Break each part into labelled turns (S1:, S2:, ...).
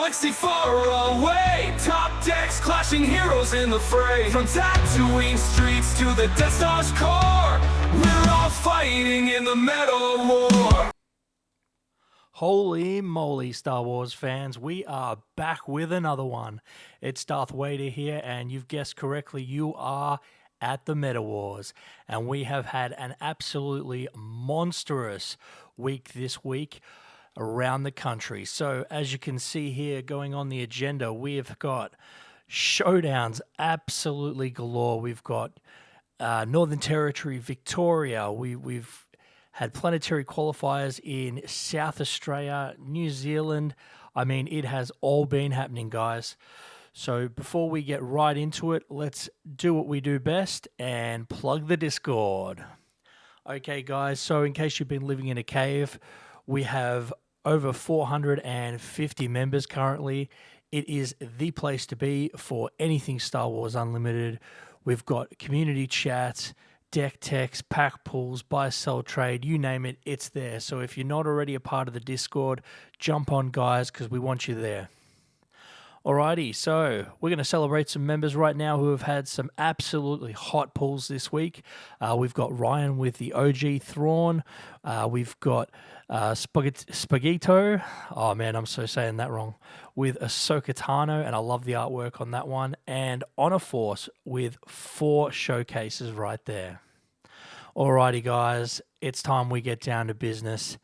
S1: galaxy far away. Top decks clashing, heroes in the fray. From Tatooine streets to the Death Star's core, we're all fighting in the Metal War.
S2: Holy moly, Star Wars fans, we are back with another one. It's Darth Vader here, and you've guessed correctly, you are at the Meta Wars. And we have had an absolutely monstrous week this week around the country. So as you can see here, going on the agenda, we have got showdowns absolutely galore. We've got Northern Territory, Victoria. We've had planetary qualifiers in South Australia, New Zealand. I mean, it has all been happening, guys. So before we get right into it, let's do what we do best and plug the Discord. Okay, guys, so in case you've been living in a cave, we have over 450 members currently. It is the place to be for anything Star Wars Unlimited. We've got community chats, deck techs, pack pools, buy, sell, trade, you name it, it's there. So if you're not already a part of the Discord, jump on, guys, because we want you there. Alrighty, so we're going to celebrate some members right now who have had some absolutely hot pulls this week. We've got Ryan with the OG Thrawn. We've got Spaghetto. Oh man, I'm so saying that wrong. With Ahsoka Tano, and I love the artwork on that one. And Honor Force with 4 showcases right there. Alrighty, guys, it's time we get down to business.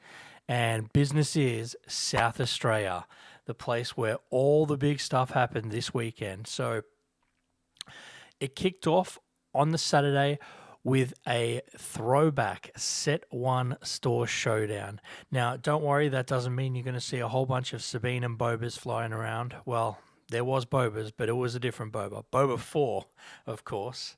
S2: And business is South Australia, the place where all the big stuff happened this weekend. So it kicked off on the Saturday with a throwback Set 1 store showdown. Now, don't worry, that doesn't mean you're going to see a whole bunch of Sabine and Bobas flying around. Well, there was Bobas, but it was a different Boba. Boba 4, of course.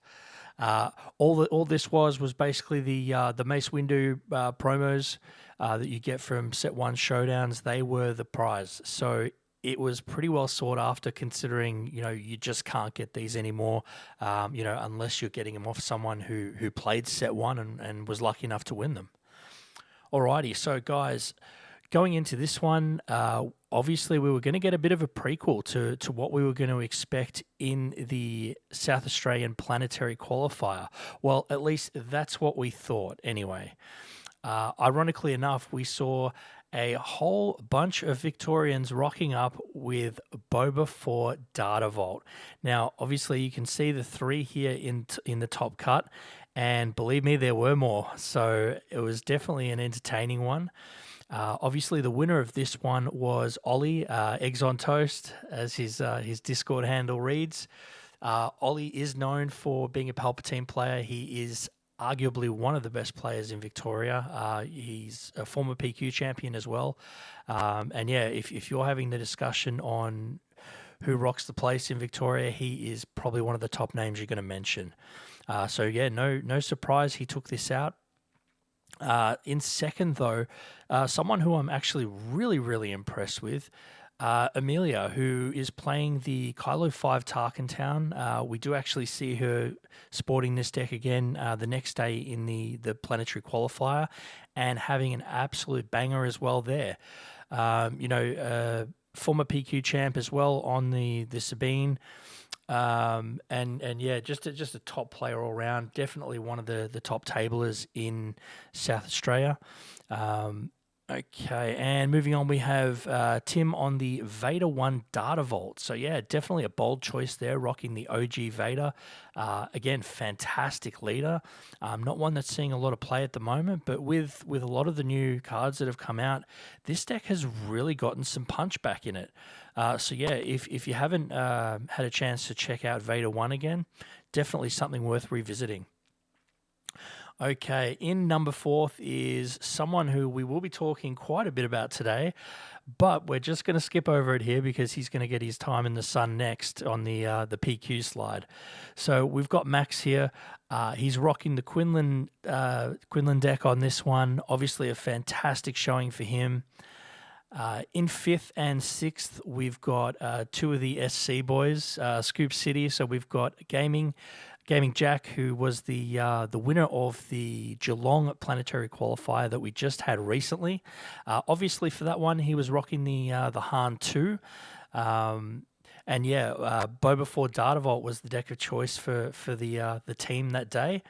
S2: All this was basically the Mace Windu promos that you get from Set 1 showdowns. They were the prize. So it was pretty well sought after, considering, you just can't get these anymore, unless you're getting them off someone who played Set 1 and was lucky enough to win them. Alrighty, so guys, going into this one, obviously we were going to get a bit of a prequel to what we were going to expect in the South Australian Planetary Qualifier. Well, at least that's what we thought anyway. Ironically enough, we saw a whole bunch of Victorians rocking up with Boba 4 Data Vault. Now, obviously, you can see the 3 here in the top cut, and believe me, there were more. So it was definitely an entertaining one. Obviously, the winner of this one was Ollie, Eggs on Toast, as his Discord handle reads. Ollie is known for being a Palpatine player. He is arguably one of the best players in Victoria. He's a former PQ champion as well. And yeah, if you're having the discussion on who rocks the place in Victoria, he is probably one of the top names you're going to mention. So yeah, no surprise he took this out. In second, though, someone who I'm actually really, really impressed with, Amelia, who is playing the Kylo 5 Tarkin Town. We do actually see her sporting this deck again the next day in the Planetary Qualifier, and having an absolute banger as well there. Former PQ champ as well on the Sabine. And yeah, just a top player all around. Definitely one of the top tablers in South Australia. Okay, and moving on, we have Tim on the Vader 1 Data Vault. So yeah, definitely a bold choice there, rocking the OG Vader. Again, fantastic leader. Not one that's seeing a lot of play at the moment, but with a lot of the new cards that have come out, this deck has really gotten some punch back in it. So yeah, if you haven't had a chance to check out Vader 1 again, definitely something worth revisiting. Okay, in number 4th is someone who we will be talking quite a bit about today, but we're just going to skip over it here because he's going to get his time in the sun next on the PQ slide. So we've got Max here. He's rocking the Quinlan deck on this one. Obviously a fantastic showing for him. In 5th and 6th, we've got 2 of the SC boys, Scoop City. So we've got Gaming Jack, who was the winner of the Geelong Planetary Qualifier that we just had recently. Obviously, for that one, he was rocking the Han 2. And yeah, Boba 4 Data Vault was the deck of choice for the team that day.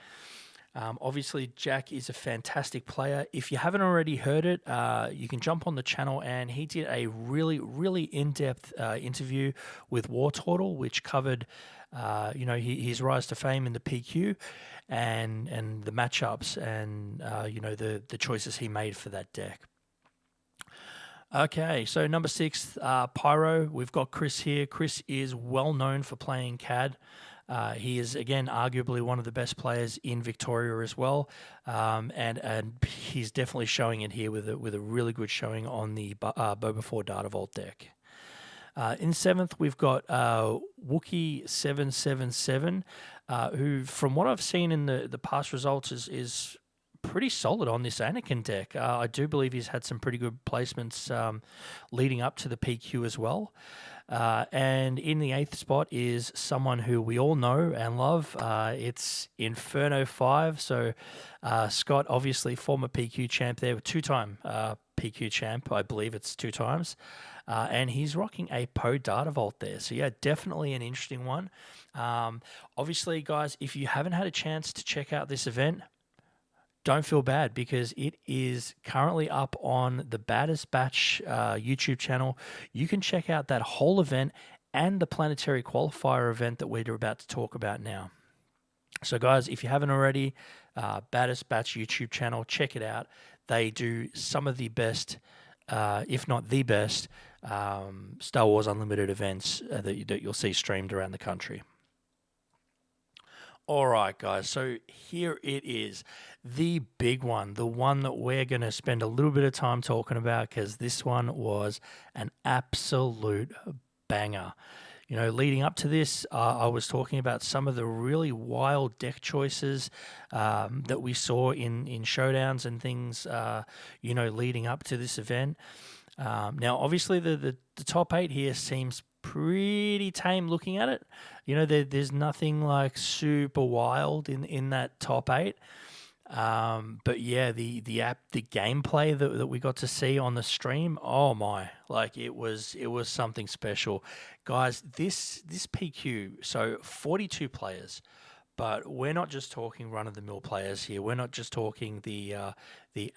S2: Obviously, Jack is a fantastic player. If you haven't already heard it, you can jump on the channel, and he did a really, really in-depth interview with War Turtle, which covered, his rise to fame in the PQ, and the matchups, and the choices he made for that deck. Okay, so number 6, Pyro. We've got Chris here. Chris is well known for playing CAD. He is, again, arguably one of the best players in Victoria as well, and he's definitely showing it here with a really good showing on the Boba 4 Data Vault deck. In 7th, we've got Wookie777, who, from what I've seen in the past results, is pretty solid on this Anakin deck. I do believe he's had some pretty good placements leading up to the PQ as well. And in the 8th spot is someone who we all know and love. It's Inferno 5. So Scott, obviously former PQ champ there, 2-time PQ champ. I believe it's 2 times. And he's rocking a Poe Data Vault there. So yeah, definitely an interesting one. Obviously, guys, if you haven't had a chance to check out this event, don't feel bad, because it is currently up on the Baddest Batch YouTube channel. You can check out that whole event and the Planetary Qualifier event that we're about to talk about now. So guys, if you haven't already, Baddest Batch YouTube channel, check it out. They do some of the best, if not the best, Star Wars Unlimited events that you'll see streamed around the country. All right, guys, so here it is, the big one, the one that we're going to spend a little bit of time talking about, because this one was an absolute banger. Leading up to this, I was talking about some of the really wild deck choices that we saw in showdowns and things, leading up to this event. Now, obviously, the top 8 here seems pretty tame looking at it. There's nothing like super wild in that top 8. But yeah, the gameplay that we got to see on the stream, oh my, like it was something special. Guys, this PQ, so 42 players. But we're not just talking run-of-the-mill players here. We're not just talking the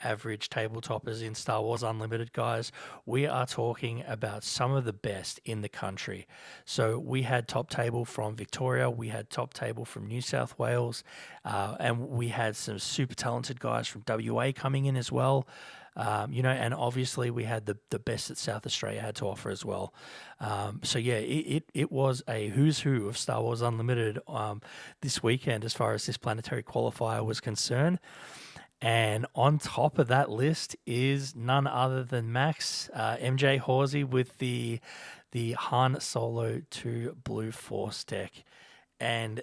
S2: average tabletoppers in Star Wars Unlimited, guys. We are talking about some of the best in the country. So we had top table from Victoria. We had top table from New South Wales. And we had some super talented guys from WA coming in as well. And obviously we had the best that South Australia had to offer as well. So yeah, it was a who's who of Star Wars Unlimited this weekend as far as this planetary qualifier was concerned. And on top of that list is none other than Max, MJ Horsey, with the Han Solo 2 Blue Force deck. And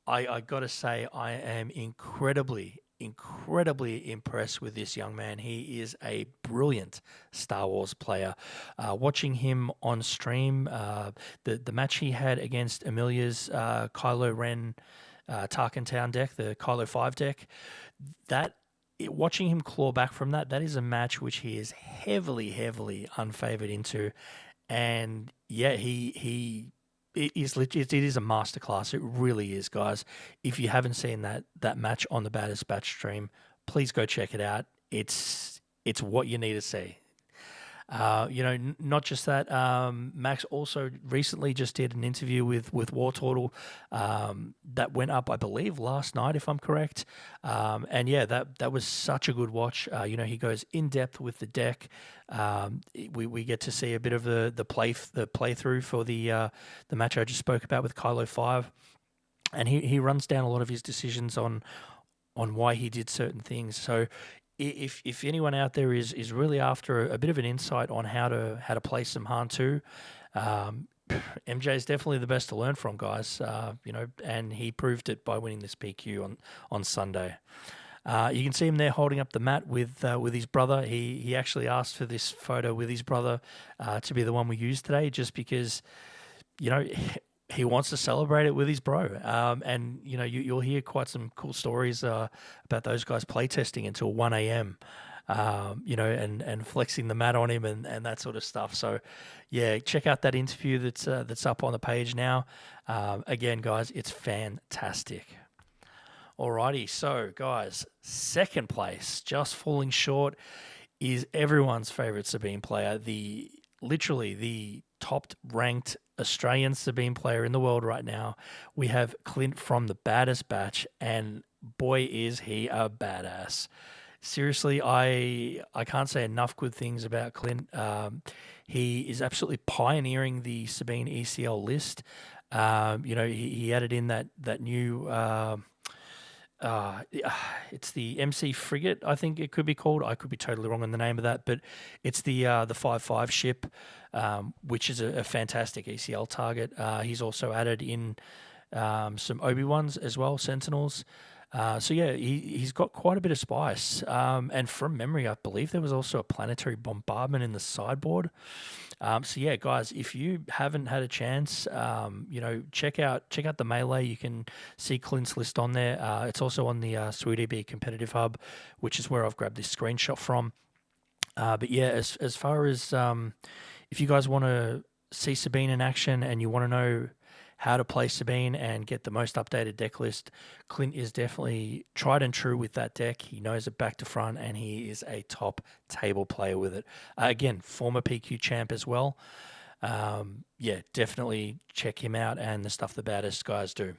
S2: I got to say, I am incredibly impressed with this young man. He is a brilliant Star Wars player. Watching him on stream, the match he had against Amelia's Kylo Ren Tarkin Town deck, the Kylo 5 deck, watching him claw back from that is a match which he is heavily unfavored into. And yeah, it is legit. It is a masterclass. It really is, guys. If you haven't seen that match on the Baddest Batch stream, please go check it out. It's what you need to see. Not just that. Max also recently just did an interview with War Turtle that went up, I believe, last night, if I'm correct. And yeah, that was such a good watch. He goes in depth with the deck. We get to see a bit of the playthrough for the match I just spoke about with Kylo 5, and he runs down a lot of his decisions on why he did certain things. So if anyone out there is really after a bit of an insight on how to play some Han 2, MJ is definitely the best to learn from, guys. And he proved it by winning this PQ on Sunday. You can see him there holding up the mat with his brother. He actually asked for this photo with his brother to be the one we used today, just because he wants to celebrate it with his bro. And you'll hear quite some cool stories about those guys playtesting until 1 a.m. and flexing the mat on him and that sort of stuff. So, yeah, check out that interview that's up on the page now. Again, guys, it's fantastic. Alrighty, so guys, second place, just falling short, is everyone's favorite Sabine player, literally the top ranked Australian Sabine player in the world right now. We have Clint from the Baddest Batch, and boy is he a badass. Seriously, I can't say enough good things about Clint. He is absolutely pioneering the Sabine ECL list. He added in that new. It's the MC frigate, I think it could be called. I could be totally wrong on the name of that, but it's the 5.5 ship, which is a fantastic ECL target. He's also added in some Obi-Wans as well, Sentinels. So yeah, he's got quite a bit of spice. And from memory, I believe there was also a planetary bombardment in the sideboard. So yeah, guys, if you haven't had a chance, check out the Melee. You can see Clint's list on there. It's also on the SWU-DB competitive hub, which is where I've grabbed this screenshot from. But yeah, as far as if you guys want to see Sabine in action and you want to know how to play Sabine and get the most updated deck list, Clint is definitely tried and true with that deck. He knows it back to front, and he is a top table player with it. Again, former PQ champ as well. Yeah, definitely check him out and the stuff the Baddest guys do.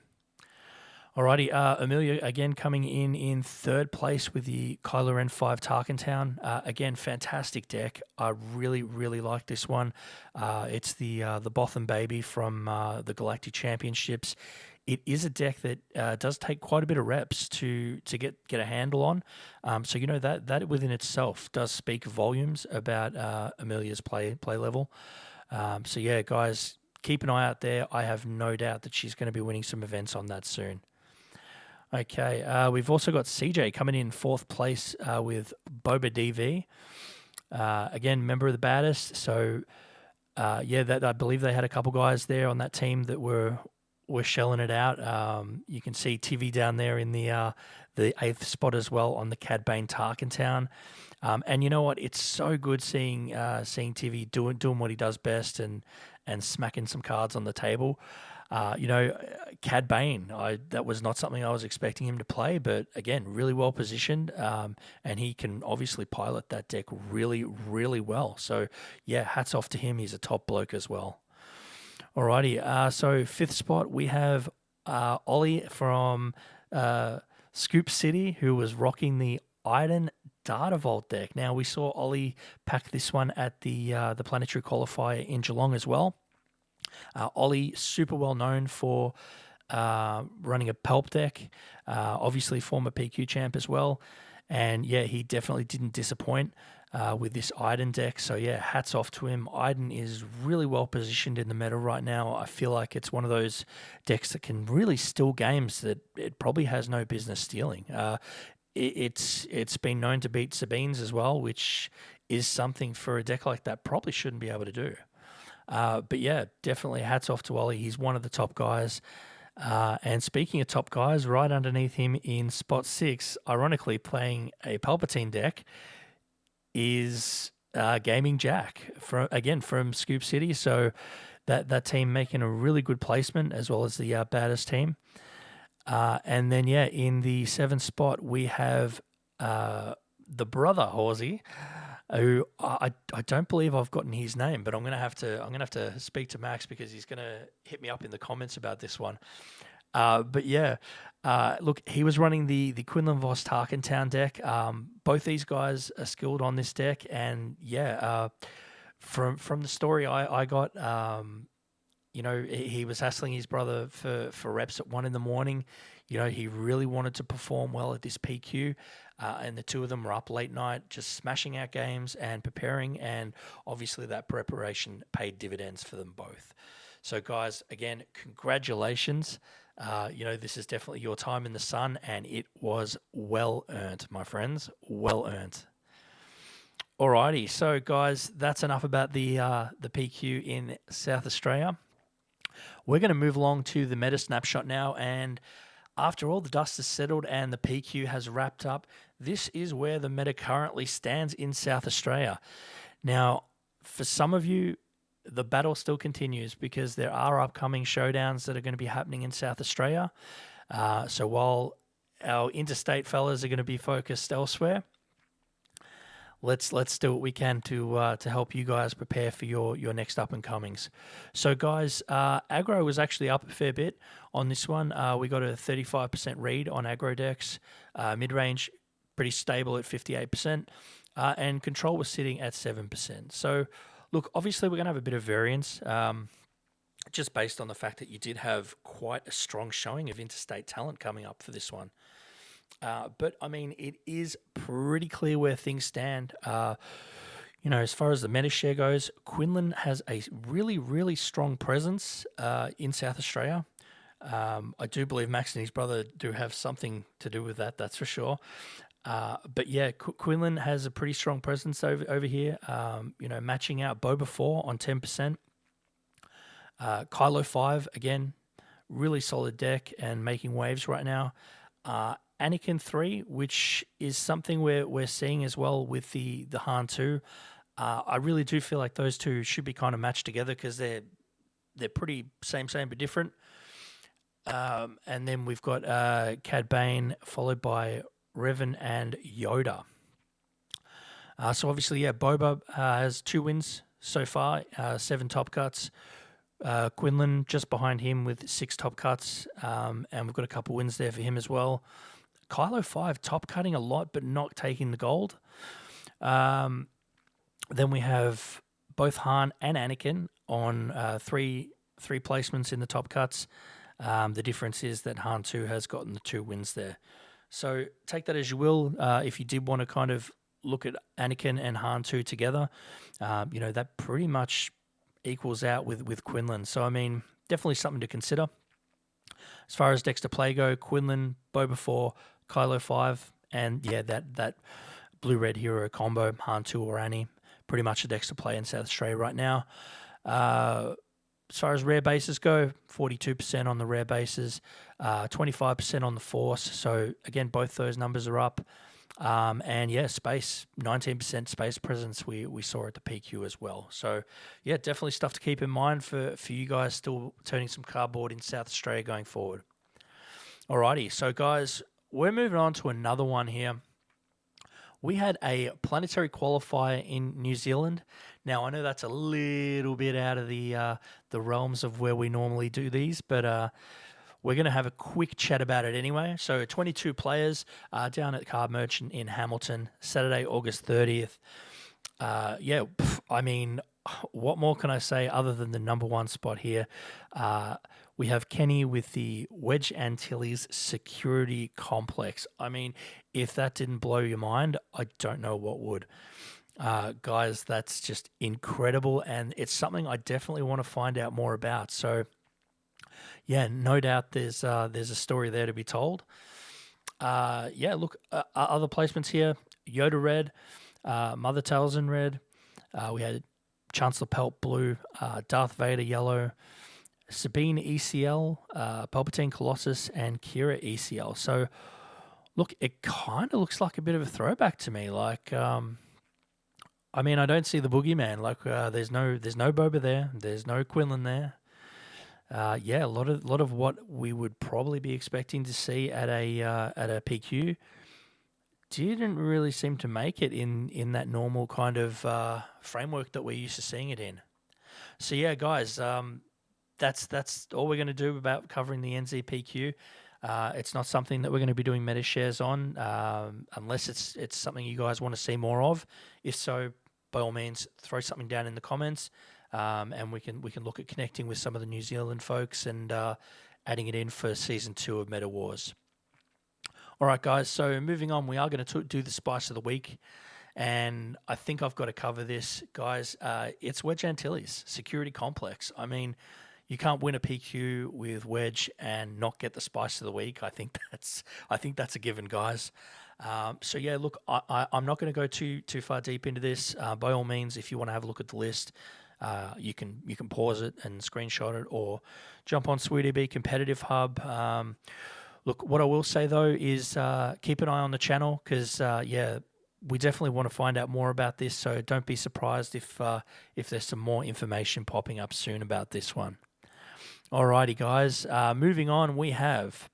S2: Alrighty, Amelia again coming in third place with the Kylo Ren 5 Tarkin Town. Again, fantastic deck. I really, really like this one. It's the Botham Baby from the Galactic Championships. It is a deck that does take quite a bit of reps to get a handle on. So that within itself does speak volumes about Amelia's play level. So yeah, guys, keep an eye out there. I have no doubt that she's going to be winning some events on that soon. Okay, we've also got CJ coming in fourth place with Boba DV. Again, member of the Baddest. So, that I believe they had a couple guys there on that team that were shelling it out. You can see Tivy down there in the 8th spot as well on the Cad Bane Tarkin Town. And you know what? It's so good seeing Tivy doing what he does best and smacking some cards on the table. Cad Bane, that was not something I was expecting him to play, but again, really well positioned, and he can obviously pilot that deck really, really well. So yeah, hats off to him. He's a top bloke as well. Alrighty, so 5th spot, we have Ollie from Scoop City, who was rocking the Iden Data Vault deck. Now, we saw Ollie pack this one at the Planetary Qualifier in Geelong as well. Ollie, super well known for running a Pulp deck, obviously former PQ champ as well. And yeah, he definitely didn't disappoint with this Iden deck. So yeah, hats off to him. Iden is really well positioned in the meta right now. I feel like it's one of those decks that can really steal games that it probably has no business stealing. It's been known to beat Sabines as well, which is something for a deck like that probably shouldn't be able to do. But yeah, definitely hats off to Ollie. He's one of the top guys. And speaking of top guys, right underneath him in spot 6, ironically playing a Palpatine deck, is Gaming Jack from Scoop City. So that team making a really good placement, as well as the Baddest team. And then yeah, in the 7th spot we have the brother Horsey, who I don't believe I've gotten his name, but I'm gonna have to speak to Max because he's gonna hit me up in the comments about this one. But yeah, look, he was running the Quinlan Voss Tarkin Town deck. Both these guys are skilled on this deck, and yeah, from the story I got, he was hassling his brother for reps at 1 a.m. He really wanted to perform well at this PQ. And the two of them were up late night, just smashing out games and preparing. And obviously that preparation paid dividends for them both. So guys, again, congratulations. This is definitely your time in the sun, and it was well earned, my friends, well earned. Alrighty, so guys, that's enough about the PQ in South Australia. We're going to move along to the meta snapshot now, and after all the dust has settled and the PQ has wrapped up, this is where the meta currently stands in South Australia. Now, for some of you, the battle still continues because there are upcoming showdowns that are going to be happening in South Australia. So while our interstate fellas are going to be focused elsewhere, let's do what we can to help you guys prepare for your next up and comings. So guys, aggro was actually up a fair bit on this one. We got a 35% read on aggro decks. Mid range pretty stable at 58%, and control was sitting at 7%. So look, obviously we're going to have a bit of variance. Just based on the fact that you did have quite a strong showing of interstate talent coming up for this one. But I mean, it is pretty clear where things stand. As far as the meta share goes, Quinlan has a really, really strong presence in South Australia. I do believe Max and his brother do have something to do with that, that's for sure. But yeah, Quinlan has a pretty strong presence over here, matching out Boba 4 on 10%. Kylo 5, again, really solid deck and making waves right now. Anakin 3, which is something we're seeing as well with the Han 2. I really do feel like those two should be kind of matched together because they're pretty same but different. And then we've got Cad Bane followed by Revan and Yoda. So obviously, yeah, Boba has 2 wins so far, 7 top cuts. Quinlan just behind him with 6 top cuts, and we've got a couple wins there for him as well. Kylo 5 top cutting a lot, but not taking the gold. Then we have both Han and Anakin on three placements in the top cuts. The difference is that Han 2 has gotten the 2 wins there. So take that as you will. If you did want to kind of look at Anakin and Han 2 together, that pretty much equals out with Quinlan. So, I mean, definitely something to consider. As far as decks to play go, Quinlan, Boba 4, Kylo 5, and yeah, that blue-red hero combo, Han 2 or Annie, pretty much the decks to play in South Australia right now. As far as rare bases go, 42% on the rare bases, 25% on the Force. So, again, both those numbers are up. And yeah, space, 19% space presence we saw at the PQ as well. So yeah, definitely stuff to keep in mind for you guys still turning some cardboard in South Australia going forward. Alrighty, so guys, we're moving on to another one here. We had a planetary qualifier in New Zealand. Now, I know that's a little bit out of the realms of where we normally do these, but we're going to have a quick chat about it anyway. So 22 players down at Card Merchant in Hamilton, Saturday, August 30th. I mean, what more can I say other than the number one spot here? We have Kenny with the Wedge Antilles Security Complex. I mean, if that didn't blow your mind, I don't know what would. Guys, that's just incredible, and it's something I definitely want to find out more about. So yeah, no doubt there's a story there to be told. Other placements here: Yoda red, Mother Talzin red. We had Chancellor Pelt blue, Darth Vader yellow, Sabine ECL, Palpatine Colossus, and Kira ECL. So look, it kind of looks like a bit of a throwback to me. Like, I mean, I don't see the boogeyman. Like, there's no Boba there. There's no Quinlan there. A lot of what we would probably be expecting to see at a PQ didn't really seem to make it in that normal kind of framework that we're used to seeing it in. So yeah, guys, that's all we're going to do about covering the NZPQ. It's not something that we're going to be doing meta shares on unless it's something you guys want to see more of. If so, by all means, throw something down in the comments. And we can look at connecting with some of the New Zealand folks and adding it in for Season 2 of Meta Wars. All right, guys, so moving on, we are going to do the Spice of the Week, and I think I've got to cover this, guys. It's Wedge Antilles Security Complex. I mean, you can't win a PQ with Wedge and not get the Spice of the Week. I think that's a given, guys. So yeah, look, I'm not going to go too far deep into this. By all means, if you want to have a look at the list, you can pause it and screenshot it, or jump on SWU-AUSTRALIA Competitive Hub. Look, what I will say though is keep an eye on the channel because yeah, we definitely want to find out more about this. So don't be surprised if there's some more information popping up soon about this one. Alrighty, guys. Moving on, we have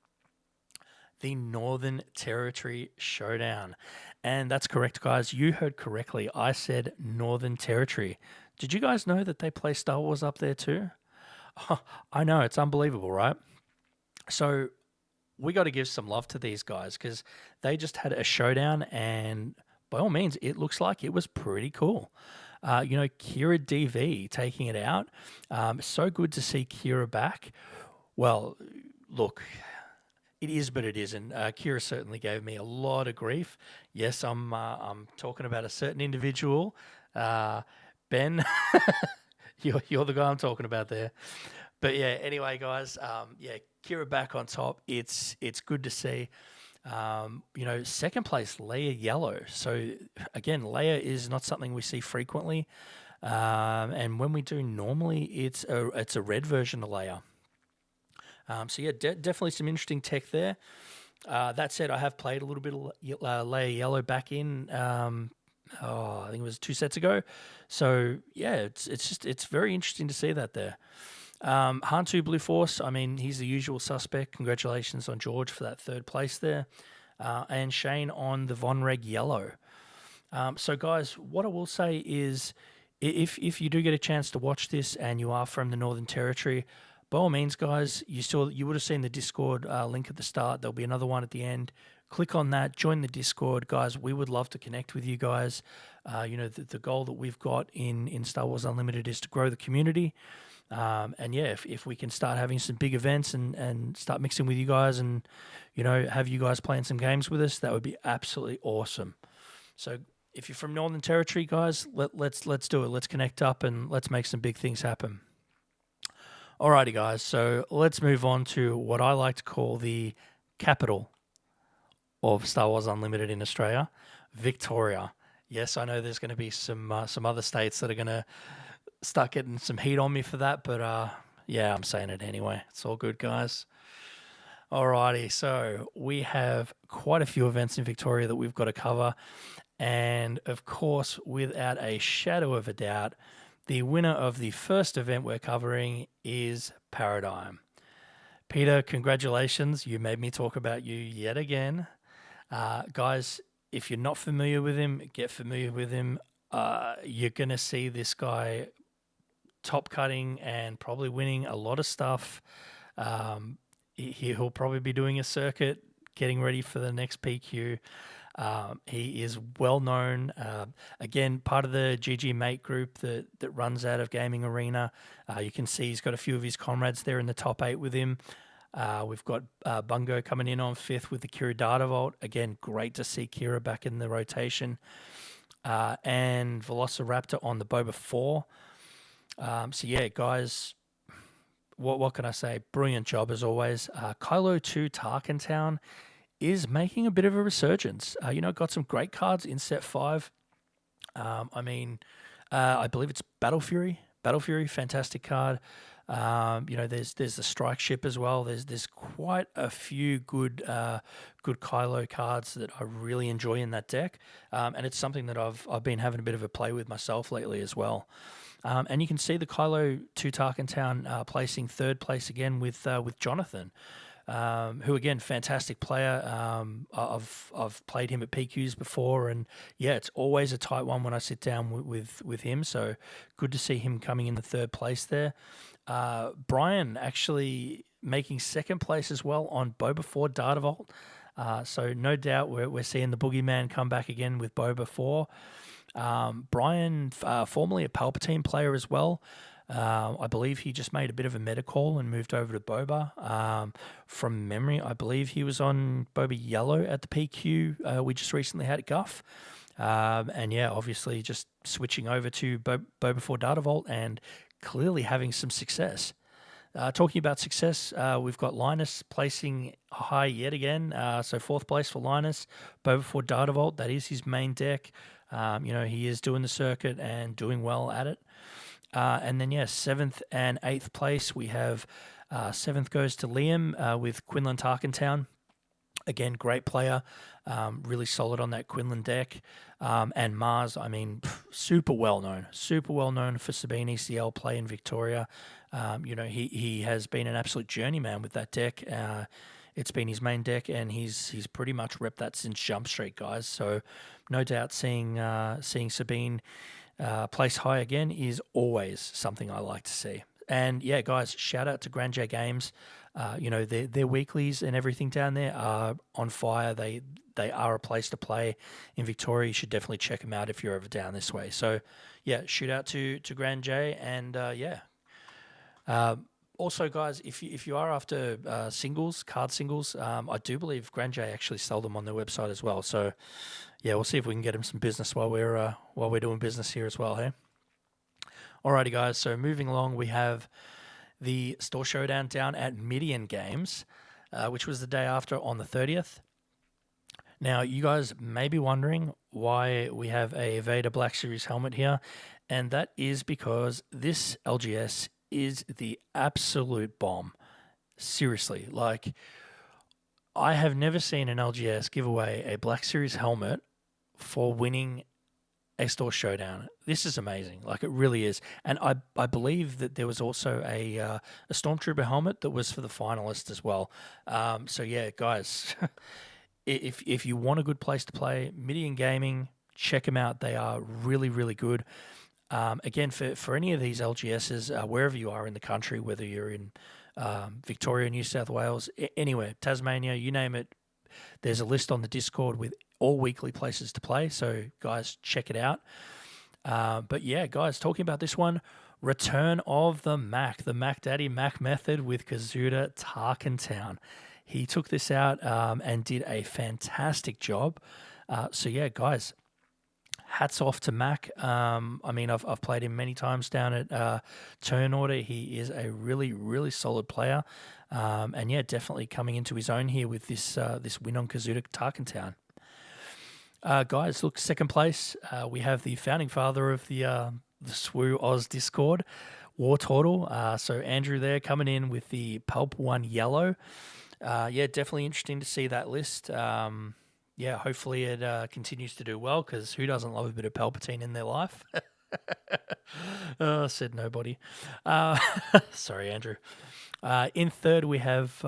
S2: the Northern Territory Showdown. And that's correct, guys. You heard correctly. I said Northern Territory. Did you guys know that they play Star Wars up there too? I know, it's unbelievable, right? So we got to give some love to these guys because they just had a showdown, and by all means, it looks like it was pretty cool. Kira DV taking it out. So good to see Kira back. Well, look, it is, but it isn't. Kira certainly gave me a lot of grief. Yes, I'm talking about a certain individual, Ben. You're the guy I'm talking about there. But yeah, anyway, guys, yeah, Kira back on top. It's good to see. Second place, Leia Yellow. So again, Leia is not something we see frequently, and when we do normally, it's a red version of Leia. So yeah, definitely some interesting tech there. That said, I have played a little bit of Leia Yellow back in. I think it was 2 sets ago. So yeah, it's very interesting to see that there. Han2 Blue Force, I mean, he's the usual suspect. Congratulations on George for that third place there. And Shane on the Von Reg Yellow. So, guys, what I will say is if you do get a chance to watch this and you are from the Northern Territory, by all means, guys, you would have seen the Discord link at the start. There'll be another one at the end. Click on that, join the Discord, guys. We would love to connect with you guys. The goal that we've got in Star Wars Unlimited is to grow the community. And yeah, if we can start having some big events and start mixing with you guys and, have you guys playing some games with us, that would be absolutely awesome. So if you're from Northern Territory, guys, let's do it. Let's connect up and let's make some big things happen. Alrighty, guys. So let's move on to what I like to call the capital of Star Wars Unlimited in Australia, Victoria. Yes, I know there's going to be some other states that are going to start getting some heat on me for that, but yeah, I'm saying it anyway. It's all good, guys. Alrighty, so we have quite a few events in Victoria that we've got to cover, and of course, without a shadow of a doubt, the winner of the first event we're covering is Paradigm. Peter, congratulations. You made me talk about you yet again. Guys, if you're not familiar with him, get familiar with him. You're going to see this guy top cutting and probably winning a lot of stuff. He'll probably be doing a circuit, getting ready for the next PQ. He is well known. Again, part of the GG Mate group that runs out of Gaming Arena. You can see he's got a few of his comrades there in the top 8 with him. We've got Bungo coming in on 5th with the Kira Data Vault. Again, great to see Kira back in the rotation. And Velociraptor on the Boba 4. So yeah, guys, what can I say? Brilliant job as always. Kylo 2 Tarkentown is making a bit of a resurgence. Got some great cards in set 5. I believe it's Battle Fury. Battle Fury, fantastic card. There's the Strike Ship as well. There's quite a few good Kylo cards that I really enjoy in that deck, and it's something that I've been having a bit of a play with myself lately as well. And you can see the Kylo 2 Tarkentown placing 3rd place again with Jonathan, who again, fantastic player. I've played him at PQs before, and yeah, it's always a tight one when I sit down with him. So good to see him coming in the 3rd place there. Brian actually making 2nd place as well on Boba 4 Data Vault. So no doubt we're seeing the Boogeyman come back again with Boba 4. Brian, formerly a Palpatine player as well. I believe he just made a bit of a meta call and moved over to Boba. From memory, I believe he was on Boba Yellow at the PQ we just recently had at Guff. And yeah, obviously just switching over to Boba 4 Data Vault and clearly having some success. Talking about success, we've got Linus placing high yet again. So 4th place for Linus. Boba 4 Data Vault, that is his main deck. He is doing the circuit and doing well at it. And then, 7th and 8th place, we have 7th goes to Liam with Quinlan Tarkentown. Again, great player, really solid on that Quinlan deck. And Mars, I mean, super well known for Sabine ECL play in Victoria. He has been an absolute journeyman with that deck. It's been his main deck, and he's pretty much repped that since Jump Street, guys. So, no doubt seeing Sabine place high again is always something I like to see. And yeah, guys, shout out to Grand J Games. Their weeklies and everything down there are on fire. They are a place to play in Victoria. You should definitely check them out if you're ever down this way. So yeah, shout out to Grand J, and also, guys, if you are after card singles, I do believe Grand J actually sell them on their website as well. So yeah, we'll see if we can get them some business while we're doing business here as well. Hey. Alrighty, guys. So moving along, we have the store showdown down at Midian Games, which was the day after on the 30th. Now, you guys may be wondering why we have a Vader Black Series helmet here, and that is because this LGS is the absolute bomb. Seriously, like, I have never seen an LGS give away a Black Series helmet for winning a store showdown. This is amazing. Like, it really is. And I believe that there was also a Stormtrooper helmet that was for the finalists as well. So yeah, guys, if you want a good place to play, Midian Gaming, check them out. They are really, really good. Again, for any of these LGSs, wherever you are in the country, whether you're in Victoria, New South Wales, anywhere, Tasmania, you name it, there's a list on the Discord with all weekly places to play. So, guys, check it out. But yeah, guys, talking about this one, return of the Mac Daddy Mac method with Kazuda Tarkentown. He took this out and did a fantastic job. So yeah, guys, hats off to Mac. I mean, I've played him many times down at Turn Order. He is a really, really solid player. And yeah, definitely coming into his own here with this win on Kazuda Tarkentown. Guys, look, second place, we have the founding father of the SWU-Aus Discord, War Turtle. So Andrew there coming in with the Pulp 1 Yellow. Yeah, definitely interesting to see that list. Yeah, hopefully it continues to do well, because who doesn't love a bit of Palpatine in their life? Said nobody. Sorry, Andrew. In third, we have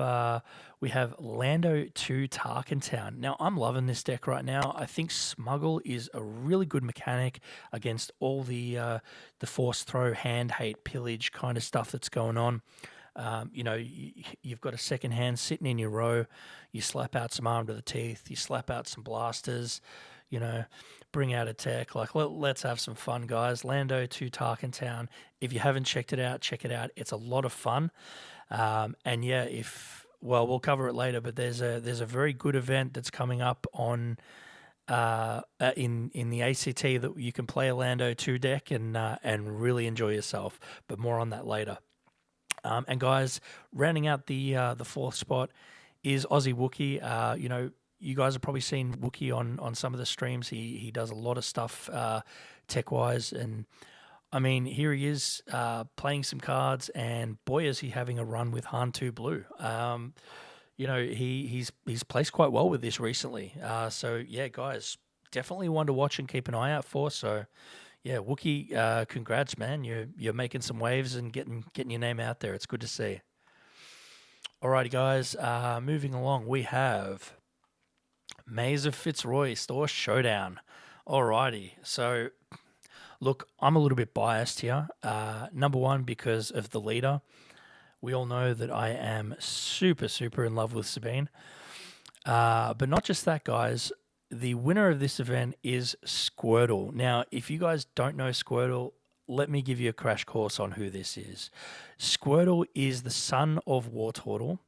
S2: Lando 2 Tarkentown. Now, I'm loving this deck right now. I think Smuggle is a really good mechanic against all the force throw, hand hate, pillage kind of stuff that's going on. You've got a second hand sitting in your row. You slap out some arm to the teeth. You slap out some blasters. Bring out a tech. Like, let's have some fun, guys. Lando 2 Tarkentown. If you haven't checked it out, check it out. It's a lot of fun. And yeah, we'll cover it later, but there's a very good event that's coming up on in the ACT that you can play a Lando 2 deck and really enjoy yourself. But more on that later. And guys, rounding out the fourth spot is Aussie Wookie. You guys have probably seen Wookie on some of the streams. He does a lot of stuff tech wise, and I mean, here he is playing some cards, and boy, is he having a run with Han 2 Blue. He's placed quite well with this recently. So yeah, guys, definitely one to watch and keep an eye out for. So yeah, Wookie, congrats, man. You're making some waves and getting your name out there. It's good to see. Alrighty, guys. Moving along, we have Maze of Fitzroy Store Showdown. Alrighty, so look, I'm a little bit biased here. Number one, because of the leader. We all know that I am super, super in love with Sabine. But not just that, guys. The winner of this event is Squirtle. Now, if you guys don't know Squirtle, let me give you a crash course on who this is. Squirtle is the son of War Turtle.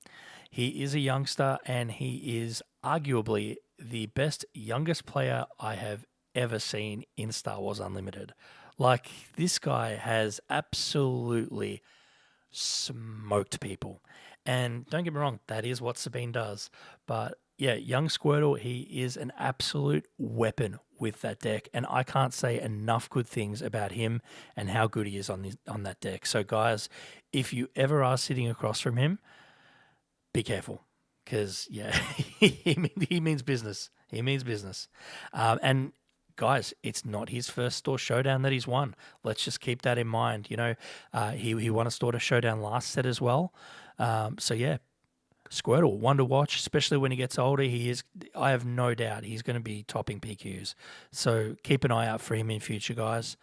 S2: He is a youngster, and he is arguably the best youngest player I have ever seen in Star Wars Unlimited. Like, this guy has absolutely smoked people. And don't get me wrong, that is what Sabine does. But yeah, young Squirtle, he is an absolute weapon with that deck, and I can't say enough good things about him and how good he is on that deck. So guys, if you ever are sitting across from him, be careful. because yeah, he means business. He means business. And guys, it's not his first store showdown that he's won. Let's just keep that in mind. You know, he won a store showdown last set as well. So yeah, Squirtle, one to watch, especially when he gets older. I have no doubt he's going to be topping PQs. So keep an eye out for him in future, guys.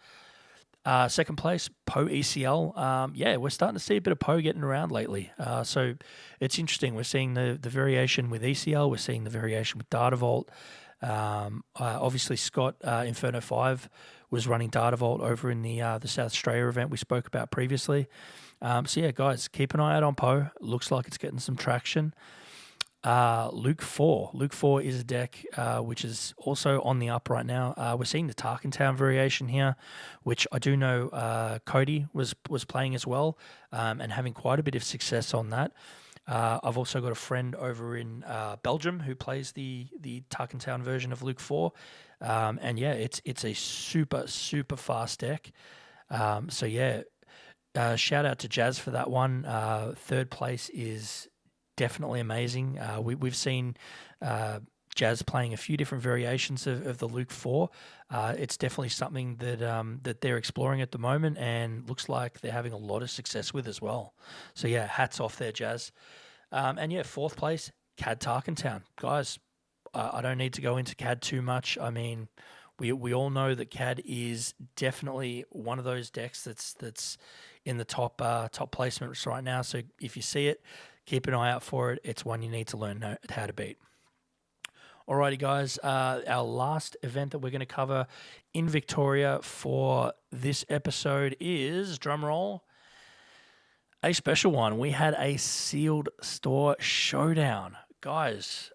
S2: Second place, Poe ECL. Yeah, we're starting to see a bit of Poe getting around lately. So it's interesting. We're seeing the variation with ECL. We're seeing the variation with Data Vault. Obviously, Scott Inferno 5 was running Data Vault over in the South Australia event we spoke about previously. So yeah, guys, keep an eye out on Poe. Looks like it's getting some traction. Luke 4. Luke 4 is a deck which is also on the up right now. We're seeing the Tarkentown variation here, which I do know Cody was playing as well and having quite a bit of success on that. I've also got a friend over in Belgium who plays the Tarkentown version of Luke 4. And yeah, it's a super fast deck. So yeah, shout out to Jazz for that one. Third place is definitely amazing. We've seen Jazz playing a few different variations of the Luke 4. It's definitely something that they're exploring at the moment and looks like they're having a lot of success with as well. So yeah, hats off there, Jazz. And yeah, fourth place, CAD Tarkentown. Guys, I don't need to go into CAD too much. I mean, we all know that CAD is definitely one of those decks that's in the top placements right now. So if you see it, keep an eye out for it. It's one you need to learn how to beat. Alrighty, guys. Our last event that we're going to cover in Victoria for this episode is, drumroll, a special one. We had a sealed store showdown. Guys,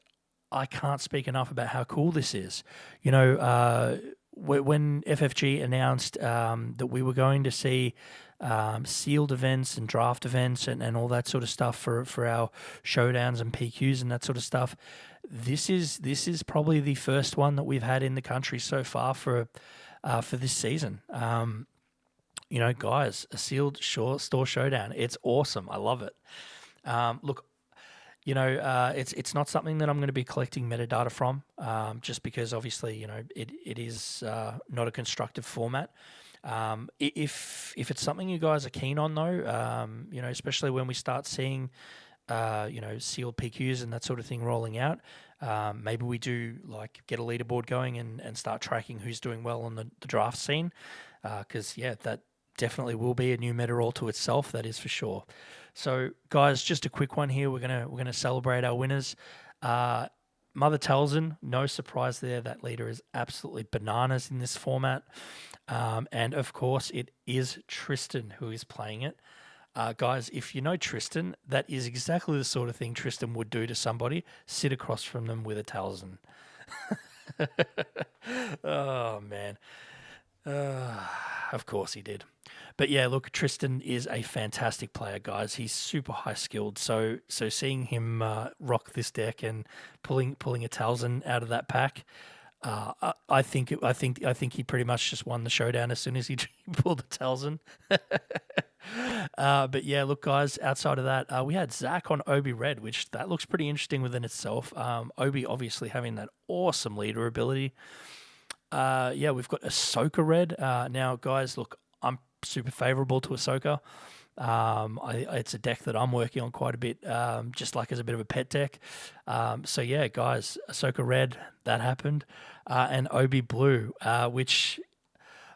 S2: I can't speak enough about how cool this is. You know, when FFG announced that we were going to see sealed events and draft events and all that sort of stuff for our showdowns and PQs and that sort of stuff, this is probably the first one that we've had in the country so far for this season. You know, guys, a sealed store showdown. It's awesome. I love it. Look, you know, it's not something that I'm going to be collecting metadata from, just because obviously, you know, it is not a constructive format. If it's something you guys are keen on though, you know, especially when we start seeing, you know, sealed PQs and that sort of thing rolling out, maybe we do like get a leaderboard going and start tracking who's doing well on the draft scene, because yeah, that definitely will be a new meta all to itself. That is for sure. So, guys, just a quick one here. We're gonna celebrate our winners. Mother Talzin, no surprise there. That leader is absolutely bananas in this format. And of course, it is Tristan who is playing it. Guys, if you know Tristan, that is exactly the sort of thing Tristan would do to somebody. Sit across from them with a Talzin. Oh, man. Of course he did. But yeah, look, Tristan is a fantastic player, guys. He's super high skilled. So seeing him rock this deck and pulling a Talzin out of that pack, I think he pretty much just won the showdown as soon as he pulled the Talzin. But yeah, look, guys, outside of that, we had Zach on Obi Red, which that looks pretty interesting within itself. Obi obviously having that awesome leader ability. Yeah, we've got Ahsoka Red. Now, guys, look, I'm super favorable to Ahsoka. It's a deck that I'm working on quite a bit, just like as a bit of a pet deck. So yeah, guys, Ahsoka Red, that happened. And Obi Blue, which,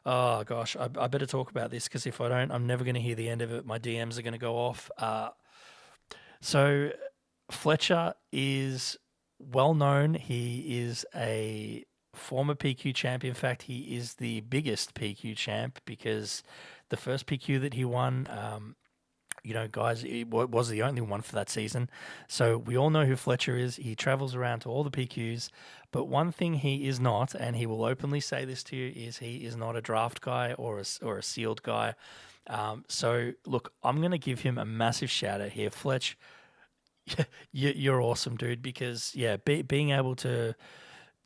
S2: oh gosh, I better talk about this because if I don't, I'm never going to hear the end of it. My DMs are going to go off. So Fletcher is well known. He is a former PQ champ. In fact, he is the biggest PQ champ because the first PQ that he won, you know, guys, it was the only one for that season. So we all know who Fletcher is. He travels around to all the PQs. But one thing he is not, and he will openly say this to you, is he is not a draft guy or a sealed guy. So, look, I'm going to give him a massive shout out here. Fletch, you're awesome, dude, because, yeah, being able to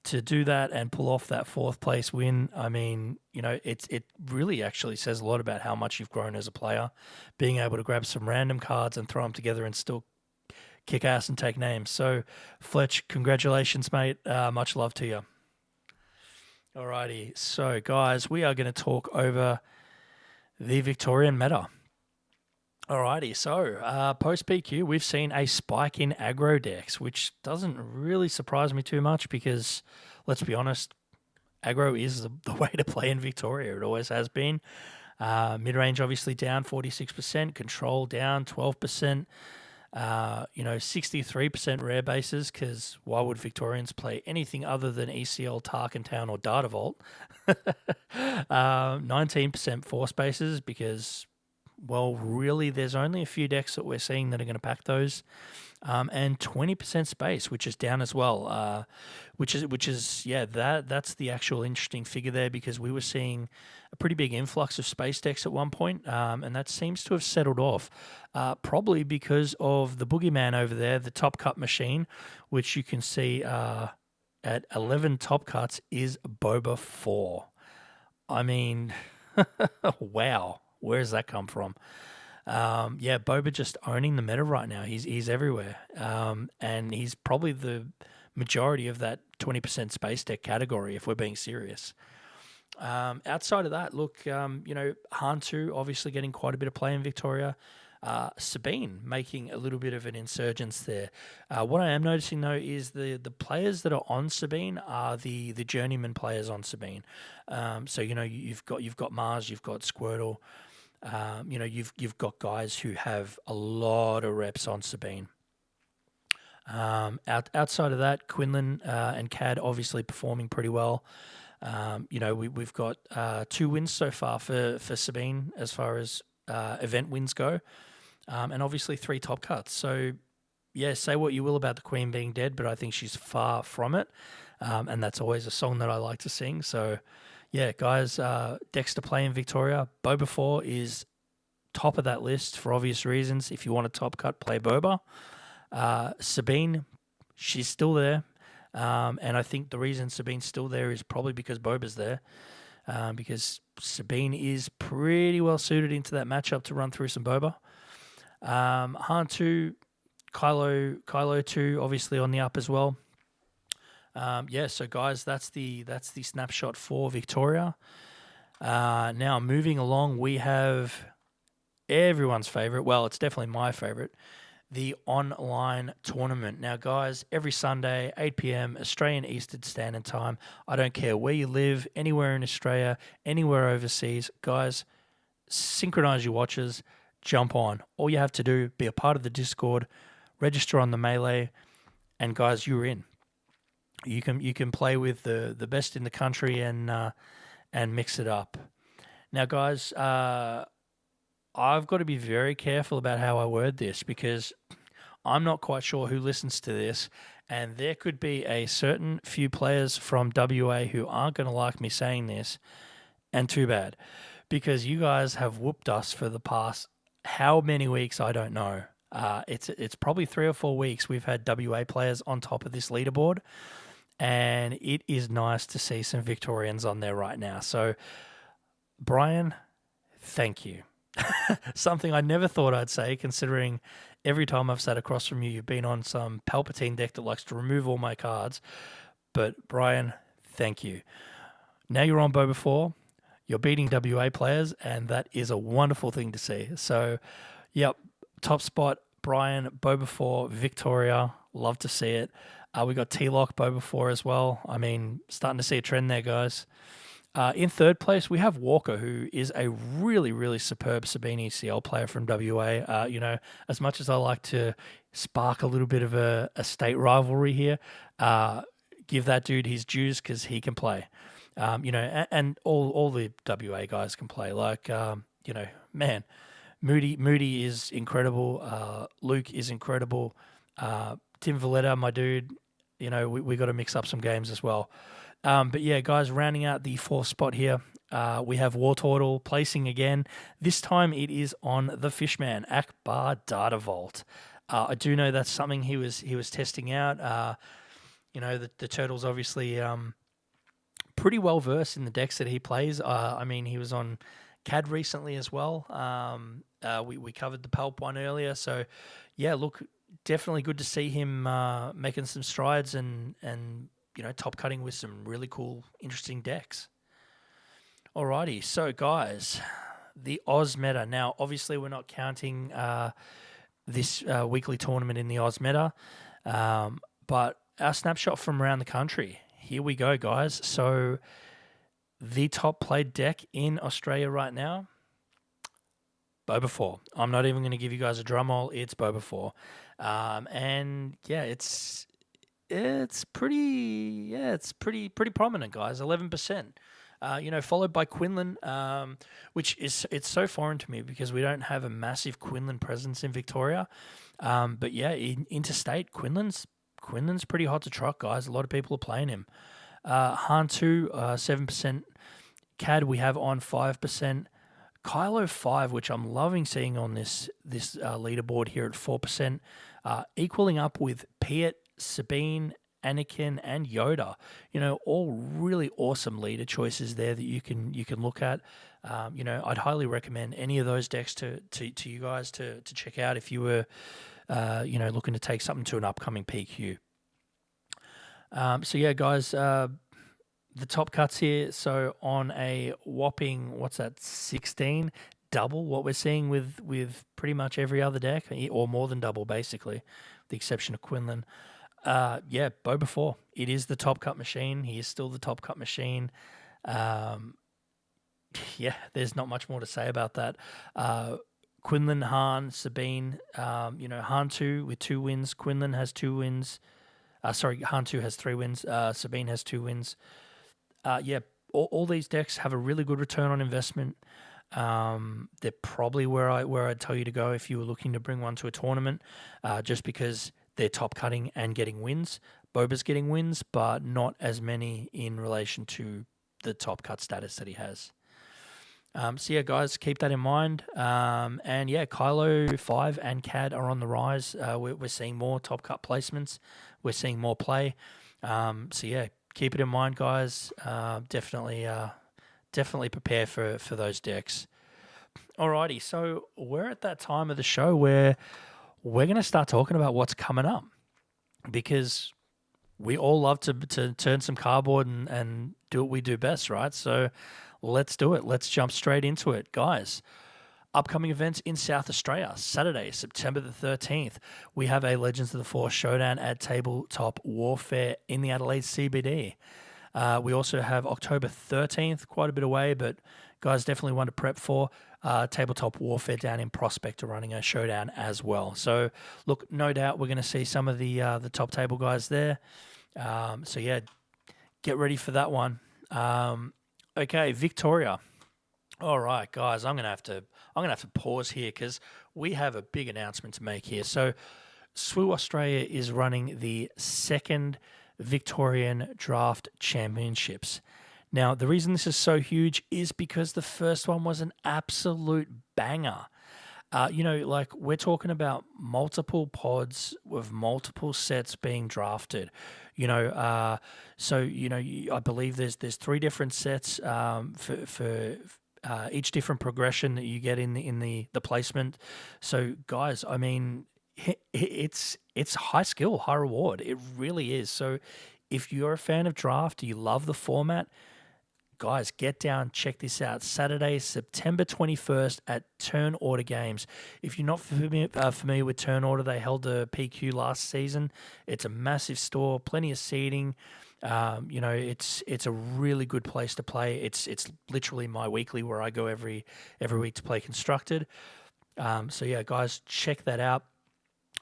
S2: do that and pull off that fourth place win, I mean, you know, it really actually says a lot about how much you've grown as a player. Being able to grab some random cards and throw them together and still kick ass and take names. So, Fletch, congratulations, mate. Much love to you. Alrighty, so guys, we are going to talk over the Victorian meta. Alrighty, so post PQ, we've seen a spike in aggro decks, which doesn't really surprise me too much because, let's be honest, aggro is the way to play in Victoria. It always has been. Mid-range obviously down 46%, control down 12%, 63% rare bases, because why would Victorians play anything other than ECL, Tarkentown, or Data Vault? 19% force bases, because, well, really there's only a few decks that we're seeing that are going to pack those. And 20% space, which is down as well, which is that's the actual interesting figure there, because we were seeing a pretty big influx of space decks at one point, and that seems to have settled off, probably because of the boogeyman over there, the top cut machine, which you can see at 11 top cuts is Boba 4. I mean, wow, where does that come from? Boba just owning the meta right now. He's everywhere, and he's probably the majority of that 20% space deck category, if we're being serious. Outside of that, look, Hantu obviously getting quite a bit of play in Victoria. Sabine making a little bit of an insurgence there. What I am noticing though is the players that are on Sabine are the journeyman players on Sabine. So you've got Mars, you've got Squirtle. You've got guys who have a lot of reps on Sabine. Outside of that, Quinlan and Cad obviously performing pretty well. We've got 2 wins so far for Sabine as far as event wins go, and obviously 3 top cuts. So, yeah, say what you will about the Queen being dead, but I think she's far from it, and that's always a song that I like to sing. So, yeah, guys, decks to play in Victoria. Boba 4 is top of that list for obvious reasons. If you want a top cut, play Boba. Sabine, she's still there. And I think the reason Sabine's still there is probably because Boba's there. Because Sabine is pretty well suited into that matchup to run through some Boba. Hantu, Kylo 2, obviously on the up as well. So guys, that's the snapshot for Victoria. Now moving along, we have everyone's favorite. Well, it's definitely my favorite, the online tournament. Now, guys, every Sunday, 8 p.m. Australian Eastern Standard Time. I don't care where you live, anywhere in Australia, anywhere overseas. Guys, synchronize your watches, jump on. All you have to do, be a part of the Discord, register on the Melee, and guys, you're in. You can play with the best in the country and mix it up. Now, guys, I've got to be very careful about how I word this, because I'm not quite sure who listens to this, and there could be a certain few players from WA who aren't going to like me saying this, and too bad, because you guys have whooped us for the past how many weeks, I don't know. It's probably 3 or 4 weeks we've had WA players on top of this leaderboard, and it is nice to see some Victorians on there right now. So, Brian, thank you. Something I never thought I'd say, considering every time I've sat across from you, you've been on some Palpatine deck that likes to remove all my cards. But, Brian, thank you. Now you're on Boba 4. You're beating WA players, and that is a wonderful thing to see. So, yep, top spot, Brian, Boba 4, Victoria. Love to see it. We got T-Lock, Boba 4 as well. I mean, starting to see a trend there, guys. In third place, we have Walker, who is a really, really superb Sabine ECL player from WA. As much as I like to spark a little bit of a state rivalry here, give that dude his dues, because he can play. And all the WA guys can play. Man, Moody is incredible. Luke is incredible. Tim Valletta, my dude, we got to mix up some games as well. But yeah, guys, rounding out the 4th spot here, we have War Turtle placing again. This time it is on the Fishman, Akbar Data Vault. I do know that's something he was testing out. The Turtle's obviously pretty well versed in the decks that he plays. He was on CAD recently as well. We covered the Pulp one earlier. So, yeah, look, definitely good to see him making some strides and top cutting with some really cool, interesting decks. Alrighty, so guys, the Oz meta. Now, obviously, we're not counting this weekly tournament in the Oz meta, but our snapshot from around the country. Here we go, guys. So, the top played deck in Australia right now, Boba 4. I'm not even going to give you guys a drum roll. It's Boba 4, and yeah, it's pretty prominent, guys. 11%. Followed by Quinlan, which it's so foreign to me because we don't have a massive Quinlan presence in Victoria. But yeah, interstate, Quinlan's pretty hot to trot, guys. A lot of people are playing him. Han 2, 7%. CAD we have on 5%. Kylo 5, which I'm loving seeing on this leaderboard here at 4%, equaling up with Piet, Sabine, Anakin, and Yoda. All really awesome leader choices there that you can look at. I'd highly recommend any of those decks to you guys to check out if you were looking to take something to an upcoming PQ. So yeah, guys, the top cuts here. So on a whopping 16 double, what we're seeing with pretty much every other deck, or more than double basically, with the exception of Quinlan. Boba 4. It is the top cut machine. He is still the top cut machine. There's not much more to say about that. Quinlan, Han, Sabine, Han 2 with 2 wins. Quinlan has 2 wins. Han 2 has 3 wins. Sabine has 2 wins. All these decks have a really good return on investment. They're probably where I'd tell you to go if you were looking to bring one to a tournament, just because they're top cutting and getting wins. Boba's getting wins, but not as many in relation to the top cut status that he has. So yeah, guys, keep that in mind. And yeah, Kylo 5 and CAD are on the rise. We're seeing more top cut placements. We're seeing more play. So yeah, keep it in mind, guys. Definitely prepare for those decks. Alrighty, so we're at that time of the show where we're going to start talking about what's coming up, because we all love to turn some cardboard and do what we do best, right? So let's do it. Let's jump straight into it, guys. Upcoming events in South Australia. Saturday, September the 13th, we have a Legends of the Force showdown at Tabletop Warfare in the Adelaide CBD. We also have October 13th, quite a bit away, but guys, definitely one to prep for. Tabletop Warfare down in Prospect are running a showdown as well. So look, no doubt we're going to see some of the top table guys there. So yeah, get ready for that one. Okay, Victoria. All right, guys, I'm gonna have to pause here because we have a big announcement to make here. So, SWU-AUSTRALIA is running the second Victorian Draft Championships. Now, the reason this is so huge is because the first one was an absolute banger. We're talking about multiple pods with multiple sets being drafted. I believe there's 3 different sets for each different progression that you get in the placement. So, guys, I mean, it's high skill, high reward. It really is. So, if you're a fan of draft, you love the format, guys, get down, check this out. Saturday, September 21st at Turn Order Games. If you're not familiar with Turn Order, they held a PQ last season. It's a massive store, plenty of seating. It's a really good place to play. It's literally my weekly where I go every week to play Constructed. So yeah, guys, check that out.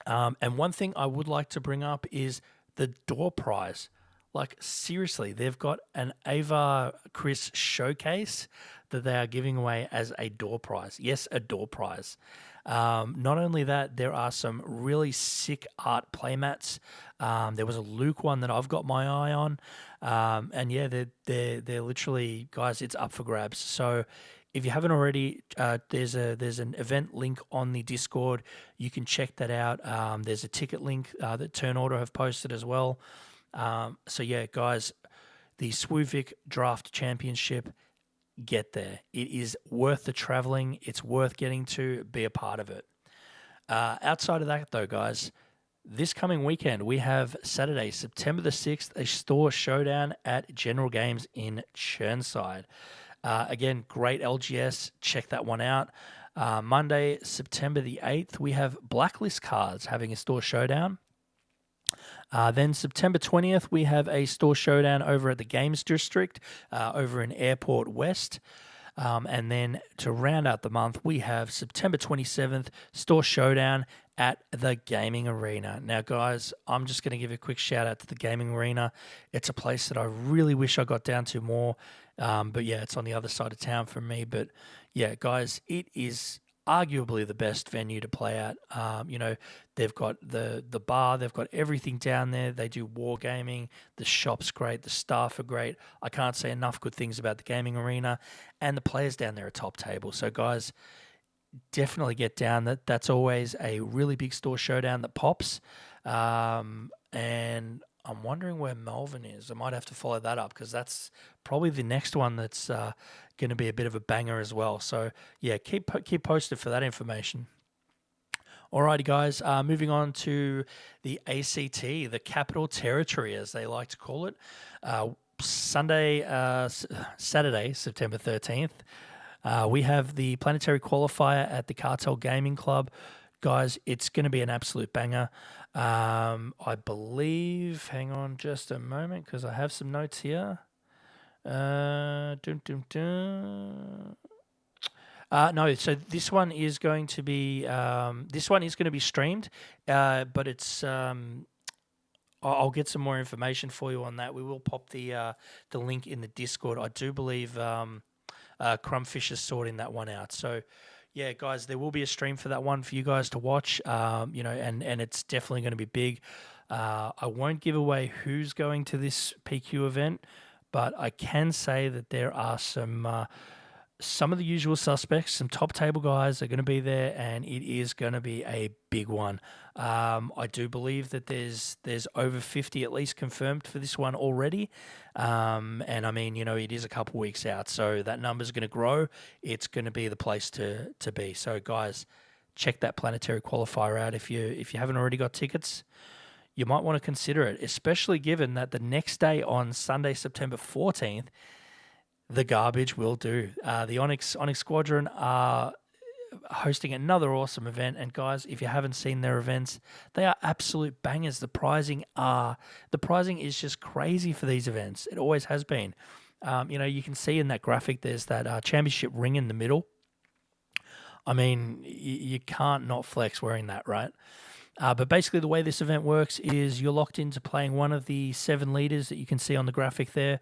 S2: And one thing I would like to bring up is the door prize. Like, seriously, they've got an Ava Chris showcase that they are giving away as a door prize. Yes, a door prize. Not only that, there are some really sick art playmats. There was a Luke one that I've got my eye on. And yeah, they're literally, guys, it's up for grabs. So if you haven't already, there's an event link on the Discord. You can check that out. There's a ticket link that Turn Order have posted as well. So yeah, guys, the SWU-Vic Draft Championship, get there. It is worth the traveling. It's worth getting to be a part of it. Outside of that, though, guys, this coming weekend, we have Saturday, September the 6th, a store showdown at General Games in Churnside. Again, great LGS. Check that one out. Monday, September the 8th, we have Blacklist Cards having a store showdown. Then September 20th, we have a store showdown over at the Games District over in Airport West. And then to round out the month, we have September 27th, store showdown at the Gaming Arena. Now, guys, I'm just going to give a quick shout out to the Gaming Arena. It's a place that I really wish I got down to more. But yeah, it's on the other side of town from me. But yeah, guys, it is arguably the best venue to play at. They've got the bar, they've got everything down there. They do wargaming. The shop's great. The staff are great. I can't say enough good things about the Gaming Arena, and the players down there are top table. So guys, definitely get down. That's always a really big store showdown that pops. And I'm wondering where Melbourne is. I might have to follow that up because that's probably the next one that's going to be a bit of a banger as well. So yeah, keep posted for that information. Alrighty, guys. Moving on to the ACT, the Capital Territory, as they like to call it. Saturday, September 13th. We have the planetary qualifier at the Cartel Gaming Club. Guys, it's going to be an absolute banger. I believe, hang on just a moment because I have some notes here. No, so this one is going to be streamed, but it's I'll get some more information for you on that. We will pop the link in the Discord. I do believe Crumbfish is sorting that one out. So yeah, guys, there will be a stream for that one for you guys to watch. And it's definitely going to be big. I won't give away who's going to this PQ event, but I can say that there are some of the usual suspects, some top table guys are going to be there, and it is going to be a big one. I do believe that there's over 50 at least confirmed for this one already. And I mean, it is a couple weeks out, so that number's going to grow. It's going to be the place to be. So guys, check that planetary qualifier out. If you haven't already got tickets, you might want to consider it, especially given that the next day on Sunday, September 14th, the Garbage will do. The Onyx Squadron are hosting another awesome event, and guys, if you haven't seen their events, they are absolute bangers. The pricing is just crazy for these events. It always has been. You can see in that graphic there's that championship ring in the middle. I mean, you can't not flex wearing that, right? But basically the way this event works is you're locked into playing one of the 7 leaders that you can see on the graphic there.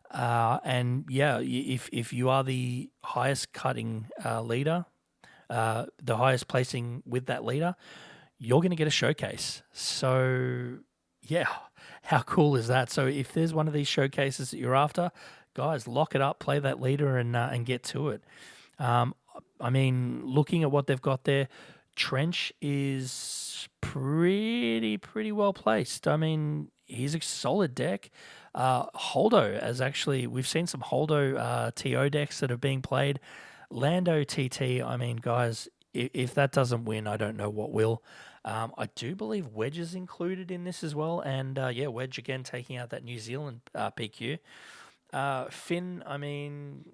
S2: And yeah, if you are the highest cutting leader, the highest placing with that leader, you're going to get a showcase. So yeah, how cool is that? So if there's one of these showcases that you're after, guys, lock it up, play that leader, and get to it. I mean, looking at what they've got there, Trench is pretty well placed. I mean, he's a solid deck. Holdo, we've seen some Holdo TO decks that are being played. Lando TT, I mean, guys, if that doesn't win, I don't know what will. I do believe Wedge is included in this as well. And yeah, Wedge again taking out that New Zealand PQ. Finn, I mean,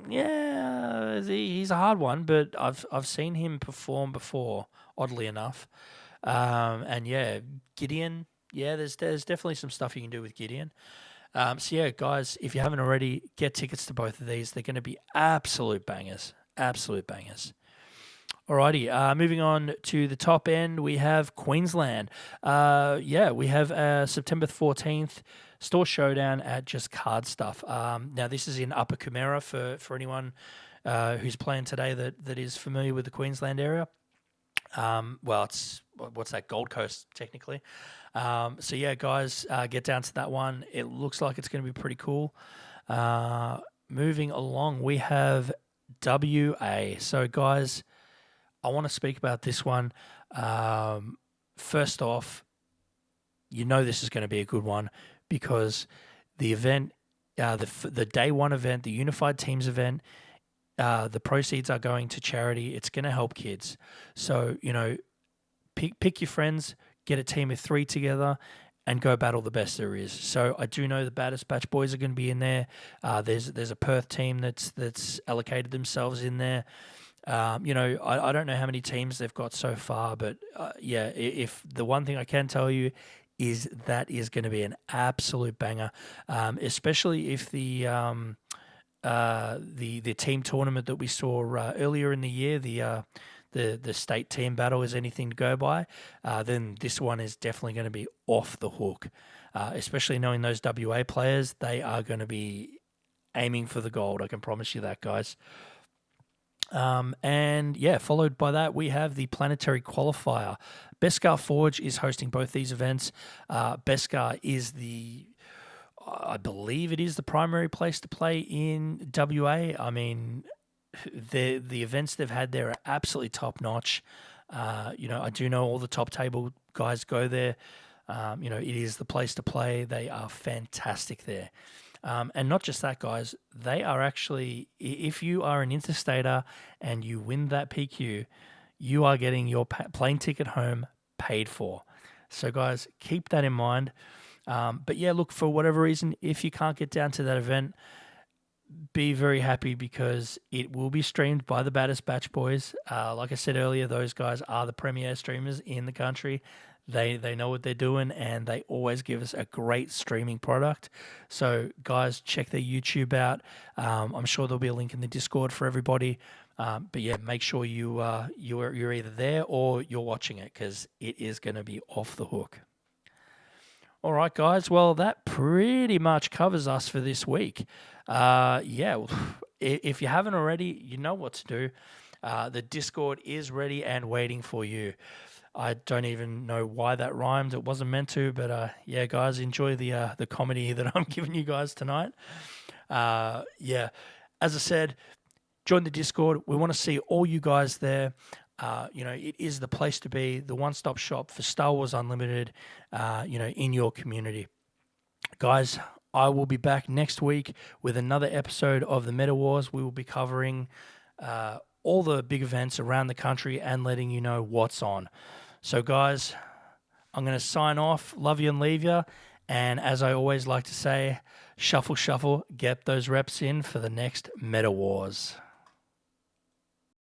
S2: yeah, he's a hard one, but I've seen him perform before, oddly enough. And yeah, Gideon, yeah, there's definitely some stuff you can do with Gideon. So yeah, guys, if you haven't already, get tickets to both of these. They're going to be absolute bangers. Absolute bangers. Alrighty, moving on to the top end, we have Queensland. We have September 14th, store showdown at Just Card Stuff. Now, this is in Upper Coomera for anyone who's playing today that is familiar with the Queensland area. It's what's that, Gold Coast technically. So yeah, guys, get down to that one. It looks like it's going to be pretty cool. Moving along, we have WA. So guys, I want to speak about this one. First off, this is going to be a good one because the event, the day one event, the Unified Teams event, the proceeds are going to charity. It's going to help kids. So, pick your friends, get a team of 3 together, and go battle the best there is. So I do know the Baddest Batch boys are going to be in there. There's a Perth team that's allocated themselves in there. I don't know how many teams they've got so far, but yeah, if the one thing I can tell you is that is going to be an absolute banger, especially if the team tournament that we saw earlier in the year, the state team battle is anything to go by, then this one is definitely going to be off the hook. Especially knowing those WA players, they are going to be aiming for the gold. I can promise you that, guys. And yeah, followed by that, we have the Planetary Qualifier. Beskar Forge is hosting both these events. Beskar is I believe it is the primary place to play in WA. I mean, the events they've had there are absolutely top notch. I do know all the top table guys go there. It is the place to play. They are fantastic there. And not just that, guys, they are actually, if you are an interstater and you win that PQ, you are getting your plane ticket home paid for. So, guys, keep that in mind. But yeah, look, for whatever reason, if you can't get down to that event, be very happy because it will be streamed by the Baddest Batch boys. Like I said earlier, those guys are the premier streamers in the country. They know what they're doing, and they always give us a great streaming product. So, guys, check their YouTube out. I'm sure there'll be a link in the Discord for everybody. But yeah, make sure you're either there or you're watching it because it is going to be off the hook. All right, guys. Well, that pretty much covers us for this week. If you haven't already, you know what to do. The Discord is ready and waiting for you. I don't even know why that rhymed. It wasn't meant to, but yeah, guys, enjoy the comedy that I'm giving you guys tonight. As I said, join the Discord. We want to see all you guys there. It is the place to be, the one-stop shop for Star Wars Unlimited, in your community. Guys, I will be back next week with another episode of the Meta Wars. We will be covering all the big events around the country and letting you know what's on. So, guys, I'm going to sign off. Love you and leave you. And as I always like to say, shuffle, shuffle, get those reps in for the next Meta Wars.